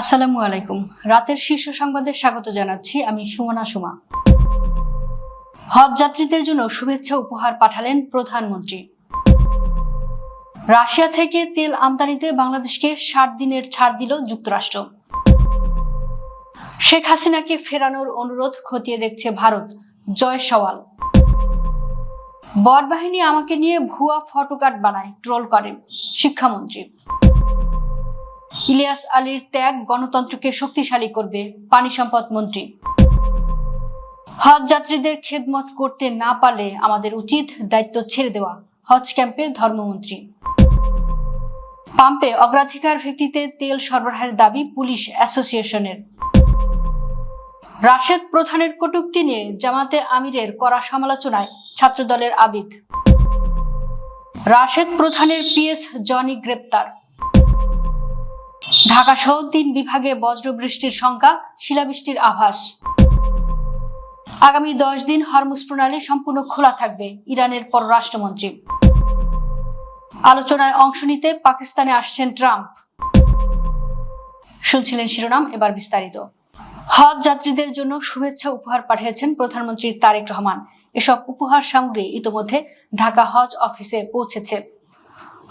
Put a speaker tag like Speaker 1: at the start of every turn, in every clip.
Speaker 1: আসসালামু আলাইকুম। রাতের শীর্ষ সংবাদে স্বাগত জানাচ্ছি আমি সুমনা সুমা। হজ যাত্রীদের জন্য শুভেচ্ছা উপহার পাঠালেন প্রধানমন্ত্রী। রাশিয়া থেকে তেল আমদানিতে বাংলাদেশকে 60 দিনের ছাড় দিল যুক্তরাষ্ট্র। শেখ হাসিনাকে ফেরানোর অনুরোধ খতিয়ে দেখছে ভারত, জয় সওয়াল। বট বাহিনী আমাকে নিয়ে ভুয়া ফটোকার্ড বানায়, ট্রোল করেন শিক্ষামন্ত্রী। ইলিয়াস আলীর ত্যাগ গণতন্ত্রকে শক্তিশালী করবে, পানি সম্পদ মন্ত্রী। হজ যাত্রীদের খেদমত করতে না পারলে আমাদের উচিত দায়িত্ব ছেড়ে দেওয়া, হজ ক্যাম্পে ধর্মমন্ত্রী। পাম্পে অগ্রাধিকার ভিত্তিতে তেল সরবরাহের দাবি পুলিশ অ্যাসোসিয়েশনের। রাশেদ প্রধানের কটূক্তি নিয়ে জামাতে আমিরের কড়া সমালোচনায় ছাত্রদলের আবিদ। রাশেদ প্রধানের পিএস জনি গ্রেপ্তার। ঢাকা সহ 3 বিভাগে বজ্রবৃষ্টির শঙ্কা, শিলাবৃষ্টির আভাস। আগামী 10 দিন হরমুজ প্রণালী সম্পূর্ণ খোলা থাকবে, ইরানের পররাষ্ট্রমন্ত্রী। আলোচনায় অংশ নিতে পাকিস্তানে আসছেন ট্রাম্প। শুনছিলেন শিরোনাম, এবার বিস্তারিত। হজ যাত্রীদের জন্য শুভেচ্ছা উপহার পাঠিয়েছেন প্রধানমন্ত্রী তারেক রহমান। এসব উপহার সামগ্রী ইতোমধ্যে ঢাকা হজ অফিসে পৌঁছেছে।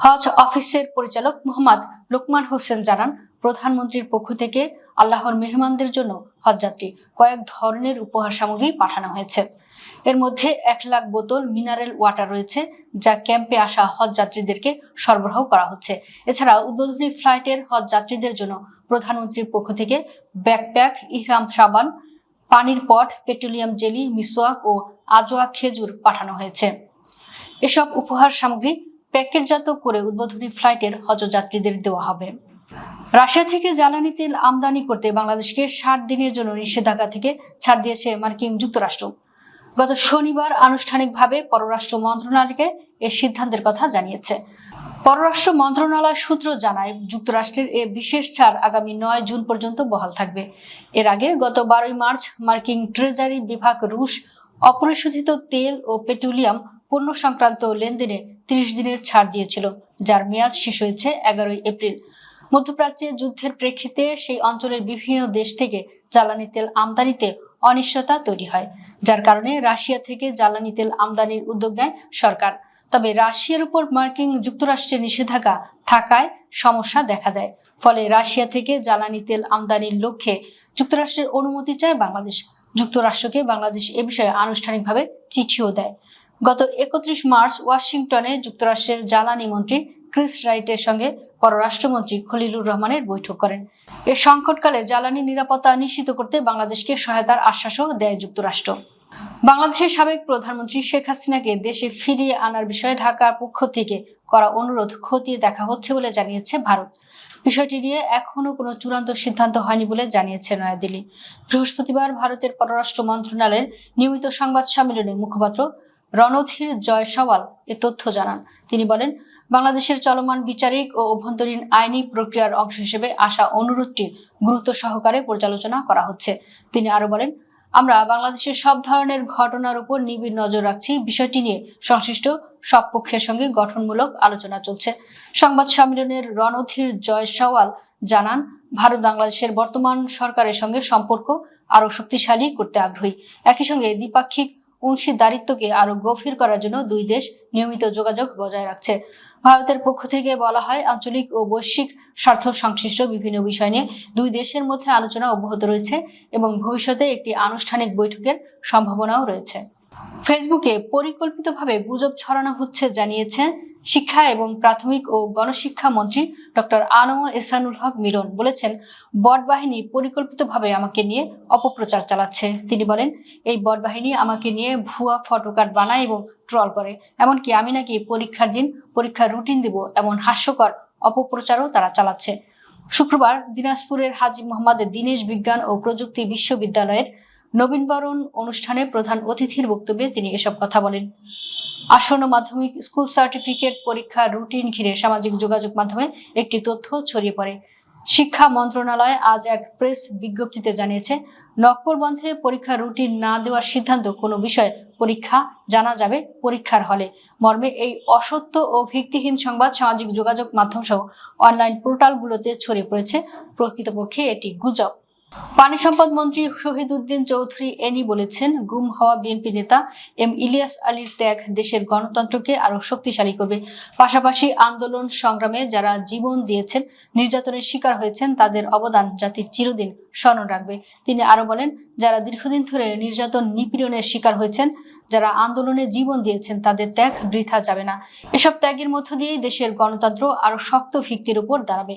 Speaker 1: হজ অফিসের পরিচালক মোহাম্মদ লোকমান হোসেন জানান, প্রধানমন্ত্রীর পক্ষ থেকে আল্লাহর মেহমানদের জন্য হজযাত্রী কয়েক ধরনের উপহার সামগ্রী পাঠানো হয়েছে। এর মধ্যে 1 লাখ বোতল মিনারেল ওয়াটার রয়েছে, যা ক্যাম্পে আসা হজ যাত্রীদেরকে সরবরাহ করা হচ্ছে। এছাড়া উদ্বোধনী ফ্লাইটের হজ যাত্রীদের জন্য প্রধানমন্ত্রীর পক্ষ থেকে ব্যাকপ্যাক, ইহরাম সাবান, পানির পট, পেট্রোলিয়াম জেলি, মিসওয়াক ও আজওয়া খেজুর পাঠানো হয়েছে। এসব উপহার সামগ্রী প্যাকেটজাত করে উদ্বোধনী ফ্লাইটের হজযাত্রীদের দেওয়া হবে। রাশিয়া থেকে জ্বালানি তেল আমদানি করতে বাংলাদেশকে 60 দিনের জন্য নিষেধাজ্ঞা থেকে ছাড় দিয়েছে মার্কিন যুক্তরাষ্ট্র। গত শনিবার আনুষ্ঠানিকভাবে পররাষ্ট্র মন্ত্রণালয়কে এর সিদ্ধান্তের কথা জানিয়েছে। পররাষ্ট্র মন্ত্রণালয় সূত্র জানায়, যুক্তরাষ্ট্রের এ বিশেষ ছাড় আগামী 9 জুন পর্যন্ত বহাল থাকবে। এর আগে গত 12 মার্চ মার্কিন ট্রেজারি বিভাগ রুশ অপরিশোধিত তেল ও পেট্রোলিয়াম পণ্য সংক্রান্ত লেনদেনে 30 দিনের ছাড় দিয়েছিল, যার মেয়াদ শেষ হয়েছে 11 এপ্রিল। মধ্যপ্রাচ্যে যুদ্ধের প্রেক্ষিতে সেই অঞ্চলের বিভিন্ন দেশ থেকে জ্বালানি তেল আমদানিতে অনিশ্চয়তা তৈরি হয়, যার কারণে রাশিয়া থেকে জ্বালানি তেল আমদানির উদ্যোগ নেয় সরকার। তবে রাশিয়ার উপর মার্কিন যুক্তরাষ্ট্রের নিষেধাজ্ঞা থাকায় সমস্যা দেখা দেয়। ফলে রাশিয়া থেকে জ্বালানি তেল আমদানির লক্ষ্যে যুক্তরাষ্ট্রের অনুমতি চায় বাংলাদেশ। যুক্তরাষ্ট্রকে বাংলাদেশ এ বিষয়ে আনুষ্ঠানিকভাবে চিঠিও দেয়। গত 31 মার্চ ওয়াশিংটনে যুক্তরাষ্ট্রের জ্বালানি মন্ত্রী ক্রিস রাইটের সঙ্গে পররাষ্ট্রমন্ত্রী খলিলুর রহমানের বৈঠক করেন। এ সংকটকালে জ্বালানি নিরাপত্তা নিশ্চিত করতে বাংলাদেশকে সহায়তার আশ্বাসও দেয় যুক্তরাষ্ট্র। বাংলাদেশের সাবেক প্রধানমন্ত্রী শেখ হাসিনাকে দেশে ফিরিয়ে আনার বিষয়ে ঢাকার পক্ষ থেকে করা অনুরোধ খতিয়ে দেখা হচ্ছে বলে জানিয়েছে ভারত। বিষয়টি নিয়ে এখনো কোনো চূড়ান্ত সিদ্ধান্ত হয়নি বলে জানিয়েছে নয়াদিল্লি। বৃহস্পতিবার ভারতের পররাষ্ট্র মন্ত্রণালয়ের নিয়মিত সংবাদ সম্মেলনে মুখপাত্র রণধীর জয়সওয়াল এ তথ্য জানান। তিনি বলেন, বাংলাদেশের চলমান বিচারিক ও অভ্যন্তরীণ আইনি প্রক্রিয়ার অংশ হিসেবে আসা অনুরোধটি গুরুত্ব সহকারে পর্যালোচনা করা হচ্ছে। তিনি আরো বলেন, আমরা বাংলাদেশের সব ধরনের ঘটনার উপর নিবিড় নজর রাখছি। বিষয়টি নিয়ে সংশ্লিষ্ট সব পক্ষের সঙ্গে গঠনমূলক আলোচনা চলছে। সংবাদ সম্মেলনের রণধীর জয়সওয়াল জানান, ভারত বাংলাদেশের বর্তমান সরকারের সঙ্গে সম্পর্ক আরো শক্তিশালী করতে আগ্রহী। একই সঙ্গে দ্বিপাক্ষিক অংশীদারিত্বকে আরো গভীর করার জন্য দুই দেশ নিয়মিত যোগাযোগ বজায় রাখছে। ভারতের পক্ষ থেকে বলা হয়, আঞ্চলিক ও বৈশ্বিক স্বার্থ সংশ্লিষ্ট বিভিন্ন বিষয় নিয়ে দুই দেশের মধ্যে আলোচনা অব্যাহত রয়েছে এবং ভবিষ্যতে একটি আনুষ্ঠানিক বৈঠকের সম্ভাবনাও রয়েছে। ফেসবুকে পরিকল্পিতভাবে গুজব ছড়ানো হচ্ছে জানিয়েছে শিক্ষা এবং প্রাথমিক ও গণশিক্ষা মন্ত্রী ডক্টর আনোয়ার এহসানুল হক মিলন। বলেছেন, বট বাহিনী পরিকল্পিতভাবে আমাকে নিয়ে অপপ্রচার চালাচ্ছে। তিনি বলেন, এই বট বাহিনী আমাকে নিয়ে ভুয়া ফটোকার্ড বানায় এবং ট্রল করে। এমনকি আমি নাকি পরীক্ষার দিন পরীক্ষার রুটিন দিব, এমন হাস্যকর অপপ্রচারও তারা চালাচ্ছে। শুক্রবার দিনাজপুরের হাজী মোহাম্মদ দীনেশ বিজ্ঞান ও প্রযুক্তি বিশ্ববিদ্যালয়ের নবীনবরণ অনুষ্ঠানে প্রধান অতিথির বক্তব্যে তিনি এসব কথা বলেন। আসন্ন মাধ্যমিক স্কুল সার্টিফিকেট পরীক্ষার রুটিন ঘিরে সামাজিক যোগাযোগ মাধ্যমে একটি তথ্য ছড়িয়ে পড়ে। শিক্ষা মন্ত্রণালয় আজ এক প্রেস বিজ্ঞপ্তিতে জানিয়েছে, নকল বন্ধে পরীক্ষার রুটিন না দেওয়ার সিদ্ধান্ত কোনো বিষয়ে পরীক্ষা জানা যাবে পরীক্ষার হলে মর্মে এই অসত্য ও ভিত্তিহীন সংবাদ সামাজিক যোগাযোগ মাধ্যম সহ অনলাইন পোর্টালগুলোতে ছড়িয়ে পড়েছে। প্রকৃতপক্ষে এটি গুজব। পানি সম্পদ মন্ত্রী শহীদউদ্দিন চৌধুরী এনি বলেছেন, গুম হওয়া বিএনপি নেতা এম ইলিয়াস আলীর ত্যাগ দেশের গণতন্ত্রকে আরো শক্তিশালী করবে। পাশাপাশি আন্দোলন সংগ্রামে যারা জীবন দিয়েছেন, নির্যাতনের শিকার হয়েছেন, তাদের অবদান জাতি চিরদিন স্মরণ রাখবে। তিনি আরো বলেন, যারা দীর্ঘদিন ধরে নির্যাতন নিপীড়নের শিকার হয়েছেন, যারা আন্দোলনে জীবন দিয়েছেন, তাদের ত্যাগ বৃথা যাবে না। এসব ত্যাগের মধ্য দিয়েই দেশের গণতন্ত্র আরো শক্ত ভিত্তির উপর দাঁড়াবে।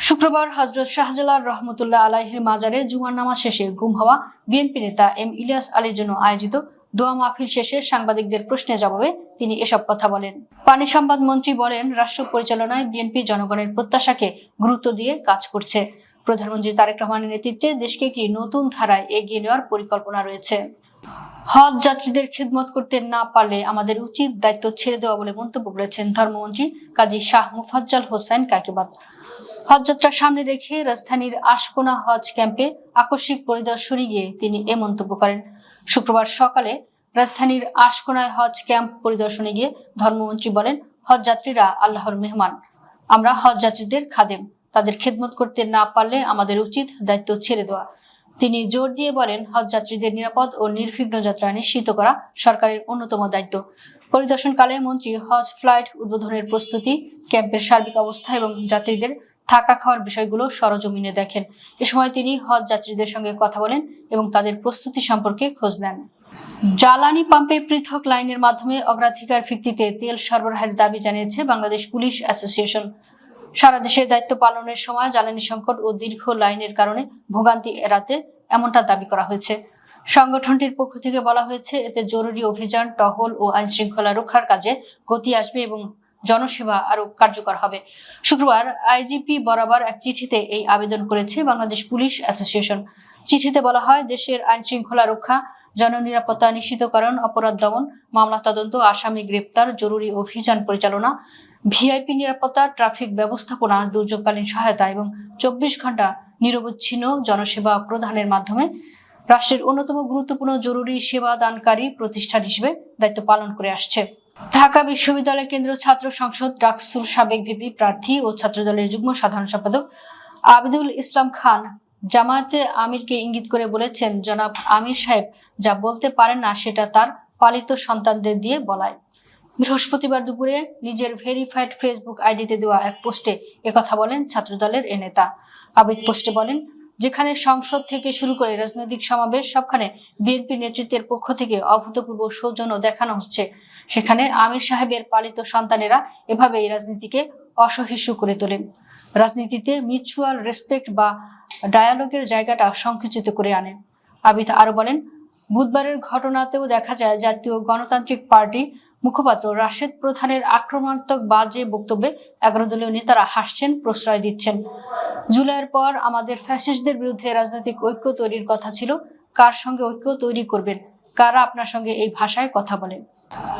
Speaker 1: শুক্রবার হযরত শাহজালাল রহমতুল্লাহ আলাইহির মাজারে জুমার নামাজ শেষে গুম হওয়া বিএনপি নেতা এম ইলিয়াস আলীর জন্য আয়োজিত দোয়া মাহফিল শেষে সাংবাদিকদের প্রশ্নের জবাবে তিনি এসব কথা বলেন। পানি সম্পদ মন্ত্রী বলেন, রাষ্ট্র পরিচালনায় বিএনপি জনগণের প্রত্যাশাকে গুরুত্ব দিয়ে কাজ করছে। প্রধানমন্ত্রী তারেক রহমানের নেতৃত্বে দেশকে একটি নতুন ধারায় এগিয়ে নেওয়ার পরিকল্পনা রয়েছে। হজ যাত্রীদের খিদমত করতে না পারলে আমাদের উচিত দায়িত্ব ছেড়ে দেওয়া বলে মন্তব্য করেছেন ধর্মমন্ত্রী কাজী শাহ মুফাজ্জল হোসেন কাকিবাদ। হজযাত্রা সামনে রেখে রাজধানীর আশকোনা হজ ক্যাম্পে আকস্মিক পরিদর্শনে গিয়ে তিনি এ মন্তব্য করেন। শুক্রবার সকালে রাজধানীর আশকোনায় হজ ক্যাম্প পরিদর্শনে গিয়ে ধর্মমন্ত্রী বলেন, হজ যাত্রীরা আল্লাহর মেহমান, আমরা হজ যাত্রীদের খাদেম, তাদের খেদমত করতে না পারলে আমাদের উচিত দায়িত্ব ছেড়ে দেওয়া। তিনি জোর দিয়ে বলেন, হজ যাত্রীদের নিরাপদ ও নির্বিঘ্ন যাত্রা নিশ্চিত করা সরকারের অন্যতম দায়িত্ব। পরিদর্শনকালে মন্ত্রী হজ ফ্লাইট উদ্বোধনের প্রস্তুতি, ক্যাম্পের সার্বিক অবস্থা এবং যাত্রীদের থাকা খাওয়ার বিষয়গুলো সরজমিনে দেখেন। এ সময় তিনি হজ যাত্রীদের সঙ্গে কথা বলেন এবং তাদের প্রস্তুতি সম্পর্কে খোঁজ নেন। জ্বালানি পাম্পে পৃথক লাইনের মাধ্যমে অগ্রাধিকার ভিত্তিতে তেল সরবরাহের দাবি জানিয়েছে বাংলাদেশ পুলিশ অ্যাসোসিয়েশন। সারা দেশে দায়িত্ব পালনের সময় জ্বালানি সংকট ও দীর্ঘ লাইনের কারণে ভোগান্তি এড়াতে এমনটা দাবি করা হয়েছে। সংগঠনটির পক্ষ থেকে বলা হয়েছে, এতে জরুরি অভিযান, টহল ও আইন শৃঙ্খলা রক্ষার কাজে গতি আসবে এবং জনসেবা আরো কার্যকর হবে। শুক্রবার আইজিপি বরাবর এক চিঠিতে এই আবেদন করেছে বাংলাদেশ পুলিশ অ্যাসোসিয়েশন। চিঠিতে বলা হয়, দেশের আইন শৃঙ্খলা রক্ষা, জননিরাপত্তা নিশ্চিতকরণ, অপরাধ দমন, মামলা তদন্ত, আসামি গ্রেপ্তার, জরুরি অভিযান পরিচালনা, ভিআইপি নিরাপত্তা, ট্রাফিক ব্যবস্থাপনা, দুর্যোগকালীন সহায়তা এবং 24 ঘন্টা নিরবচ্ছিন্ন জনসেবা প্রদানের মাধ্যমে রাষ্ট্রের অন্যতম গুরুত্বপূর্ণ জরুরি সেবা দানকারী প্রতিষ্ঠান হিসেবে দায়িত্ব পালন করে আসছে। ঢাকা বিশ্ববিদ্যালয় কেন্দ্রীয় ছাত্র সংসদ ডাকসুর সাবেক ভিপি প্রার্থী ও ছাত্রদলের যুগ্ম সাধারণ সম্পাদক আবিদুল ইসলাম খান জামায়াতে আমিরকে ইঙ্গিত করে বলেছেন, জনাব আমির সাহেব যা বলতে পারেন না সেটা তার পালিত সন্তানদের দিয়ে বলায়। বৃহস্পতিবার দুপুরে নিজের ভেরিফাইড ফেসবুক আইডিতে দেওয়া এক পোস্টে একথা বলেন ছাত্রদলের এ নেতা। আবিদ পোস্টে বলেন, যেখানে সংসদ থেকে শুরু করে রাজনৈতিক সমাবেশ সবখানে বিএনপি নেতৃত্বের পক্ষ থেকে অভূতপূর্ব সৌজন্য দেখানো হচ্ছে, সেখানে আমির সাহেবের পালিত সন্তানেরা এভাবে এই রাজনীতিকে অসহিষ্ণু করে তোলেন। রাজনীতিতে মিউচুয়াল রেসপেক্ট বা ডায়ালগের জায়গাটা সংকুচিত করে আনে। আবিদ আরো বলেন, বুধবারের ঘটনাতেও দেখা যায় জাতীয় গণতান্ত্রিক পার্টি মুখপাত্র রাশেদ প্রধানের আক্রমণাত্মক বাজে বক্তব্যে 11 দলীয় নেতারা হাসছেন, প্রশ্রয় দিচ্ছেন। জুলাইয়ের পর আমাদের ফ্যাসিস্টদের বিরুদ্ধে রাজনৈতিক ঐক্য তৈরির কথা ছিল, কার সঙ্গে ঐক্য তৈরি করবেন, কারা আপনার সঙ্গে এই ভাষায় কথা বলেন।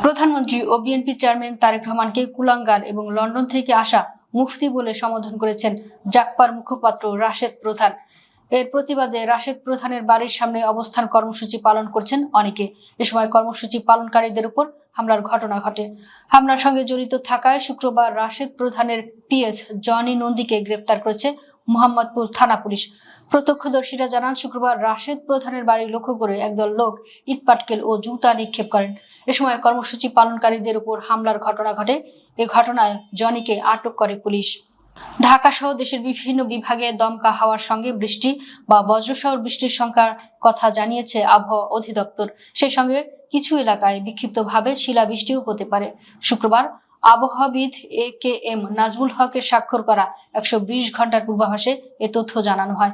Speaker 1: প্রধানমন্ত্রী ও বিএনপি চেয়ারম্যান তারেক রহমানকে কুলাঙ্গার এবং লন্ডন থেকে আসা মুফতি বলে সম্বোধন করেছেন জাকপার মুখপাত্র রাশেদ প্রধান। এর প্রতিবাদে রাশেদ প্রধানের বাড়ির সামনে অবস্থান কর্মসূচি পালন করছেন অনেকে। এ সময় কর্মসূচি পালনকারীদের উপর হামলার ঘটনা ঘটে। হামলার সঙ্গে জড়িত থাকায় শুক্রবার রাশেদ প্রধানের পিএস জনি নন্দীকে গ্রেপ্তার করেছে মোহাম্মদপুর থানা পুলিশ। প্রত্যক্ষদর্শীরা জানান, শুক্রবার রাশেদ প্রধানের বাড়ি লক্ষ্য করে একদল লোক ইটপাটকেল ও জুতা নিক্ষেপ করেন। এ সময় কর্মসূচি পালনকারীদের উপর হামলার ঘটনা ঘটে। এ ঘটনায় জনিকে আটক করে পুলিশ। ঢাকা সহ দেশের বিভিন্ন বিভাগে দমকা হাওয়ার সঙ্গে বৃষ্টি বা বজ্রসহ বৃষ্টির সংখ্যার কথা জানিয়েছে আবহাওয়া অধিদপ্তর। সেই সঙ্গে কিছু এলাকায় বিক্ষিপ্তভাবে শিলাবৃষ্টিও হতে পারে। শুক্রবার আবহাওয়াবিদ AKM নাজমুল হকের স্বাক্ষর করা 120 ঘন্টার পূর্বাভাসে এ তথ্য জানানো হয়।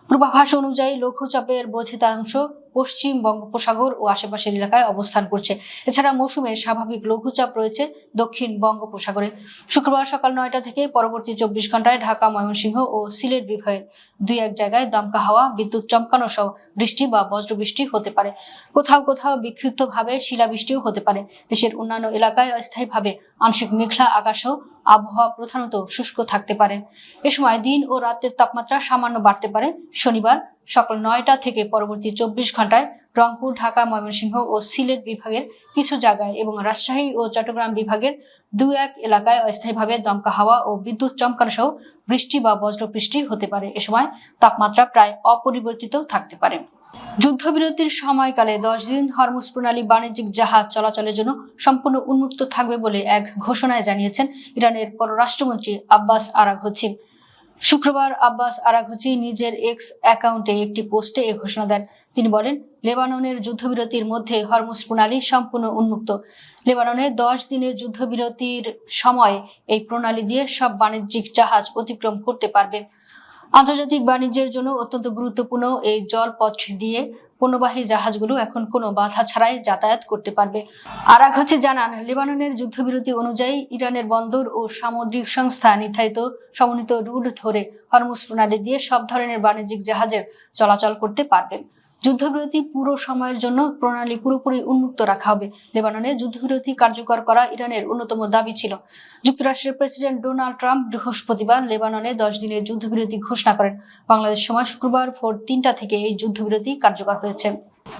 Speaker 1: পূর্বাভাস অনুযায়ী লঘুচাপের বর্ধিতাংশ পশ্চিম বঙ্গোপসাগর ও আশেপাশের এলাকায় অবস্থান করছে। এছাড়া মৌসুমের স্বাভাবিক লঘুচাপ রয়েছে দক্ষিণ বঙ্গোপসাগরে। শুক্রবার সকাল 9টা থেকে পরবর্তী 24 ঘন্টায় ঢাকা, ময়মনসিংহ ও সিলেট বিভাগের 2-1 জায়গায় দমকা হাওয়া, বিদ্যুৎ চমকানো সহ বৃষ্টি বা বজ্রবৃষ্টি হতে পারে। কোথাও কোথাও বিক্ষিপ্তভাবে শিলাবৃষ্টিও হতে পারে। দেশের অন্যান্য এলাকায় অস্থায়ীভাবে আংশিক মেঘলা আকাশও আবহাওয়া প্রধানত শুষ্ক থাকতে পারে। এ সময় দিন ও রাতের তাপমাত্রা সামান্য বাড়তে পারে। শনিবার সকাল 9টা থেকে পরবর্তী 24 ঘন্টায় রংপুর, ঢাকা, ময়মনসিংহ ও সিলেট বিভাগের কিছু জায়গায় এবং রাজশাহী ও চট্টগ্রাম বিভাগের 2-1 এলাকায় অস্থায়ীভাবে দমকা হাওয়া ও বিদ্যুৎ চমকানো সহ বৃষ্টি বা বজ্রবৃষ্টি হতে পারে। এ সময় তাপমাত্রা প্রায় অপরিবর্তিত থাকতে পারে। যুদ্ধবিরতির সময়কালে 10 দিন হরমুজ প্রণালী বাণিজ্যিক জাহাজ চলাচলের জন্য সম্পূর্ণ উন্মুক্ত থাকবে বলে এক ঘোষণায় জানিয়েছেন ইরানের পররাষ্ট্রমন্ত্রী আব্বাস আরাঘচি। শুক্রবার আব্বাস আরাঘচি নিজের এক্স অ্যাকাউন্টে একটি পোস্টে এ ঘোষণা দেন। তিনি বলেন, লেবাননের যুদ্ধবিরতির মধ্যে হরমুজ প্রণালী সম্পূর্ণ উন্মুক্ত। লেবাননে 10 দিনের যুদ্ধবিরতির সময় এই প্রণালী দিয়ে সব বাণিজ্যিক জাহাজ অতিক্রম করতে পারবে। আন্তর্জাতিক বাণিজ্যের জন্য অত্যন্ত গুরুত্বপূর্ণ এই জলপথ দিয়ে পণ্যবাহী জাহাজগুলো এখন কোনো বাধা ছাড়াই যাতায়াত করতে পারবে। আরাঘচি জানান, লেবাননের যুদ্ধবিরতি অনুযায়ী ইরানের বন্দর ও সামুদ্রিক সংস্থা নির্ধারিত সমন্বিত রুট ধরে হরমুজ প্রণালী দিয়ে সব ধরনের বাণিজ্যিক জাহাজের চলাচল করতে পারবে। যুদ্ধবিরতি পুরো সময়ের জন্য প্রণালী পুরোপুরি উন্মুক্ত রাখা হবে। লেবাননে যুদ্ধবিরতি কার্যকর করা ইরানের অন্যতম দাবি ছিল। যুক্তরাষ্ট্রের প্রেসিডেন্ট ডোনাল্ড ট্রাম্প বৃহস্পতিবার লেবাননে 10 দিনের যুদ্ধবিরতি ঘোষণা করেন। বাংলাদেশ সময় শুক্রবার ভোর 3টা থেকে এই যুদ্ধবিরতি কার্যকর হয়েছে।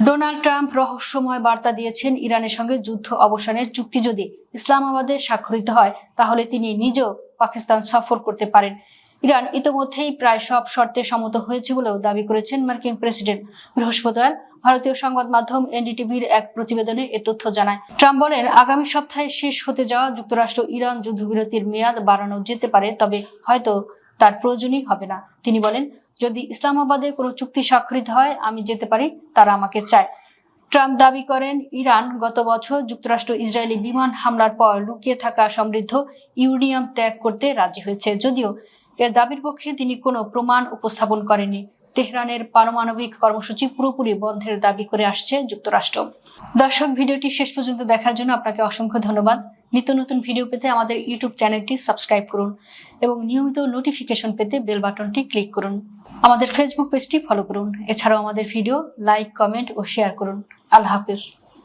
Speaker 1: ডোনাল্ড ট্রাম্প রহস্যময় বার্তা দিয়েছেন, ইরানের সঙ্গে যুদ্ধ অবসানের চুক্তি যদি ইসলামাবাদে স্বাক্ষরিত হয় তাহলে তিনি নিজেও পাকিস্তান সফর করতে পারেন। ইরান ইতোমধ্যেই প্রায় সব শর্তে সম্মত হয়েছে বলেও দাবি করেছেন মার্কিন প্রেসিডেন্ট। বৃহস্পতিবার ভারতীয় সংবাদ মাধ্যম এনডিটিভির এক প্রতিবেদনে এ তথ্য জানায়। ট্রাম্প বলেন, আগামী সপ্তাহে শেষ হতে যাওয়া যুক্তরাষ্ট্র ইরান যুদ্ধবিরতির মেয়াদ বাড়ানো যেতে পারে, তবে হয়তো তার প্রয়োজনই হবে না। তিনি বলেন, যদি ইসলামাবাদে কোনো চুক্তি স্বাক্ষরিত হয় আমি যেতে পারি, তারা আমাকে চায়। ট্রাম্প দাবি করেন, ইরান গত বছর যুক্তরাষ্ট্র ইসরায়েলি বিমান হামলার পর লুকিয়ে থাকা সমৃদ্ধ ইউরেনিয়াম ত্যাগ করতে রাজি হয়েছে, যদিও এর দাবির পক্ষে তিনি কোনো প্রমাণ উপস্থাপন করেননি। তেহরানের পারমাণবিক কর্মসূচি পুরোপুরি বন্ধের দাবি করে আসছে যুক্তরাষ্ট্র। দর্শক, ভিডিওটি শেষ পর্যন্ত দেখার জন্য আপনাকে অসংখ্য ধন্যবাদ। নিত্য নতুন ভিডিও পেতে আমাদের ইউটিউব চ্যানেলটি সাবস্ক্রাইব করুন এবং নিয়মিত নোটিফিকেশন পেতে বেল বাটনটি ক্লিক করুন। আমাদের ফেসবুক পেজটি ফলো করুন। এছাড়াও আমাদের ভিডিও লাইক, কমেন্ট ও শেয়ার করুন। আল্লাহ হাফেজ।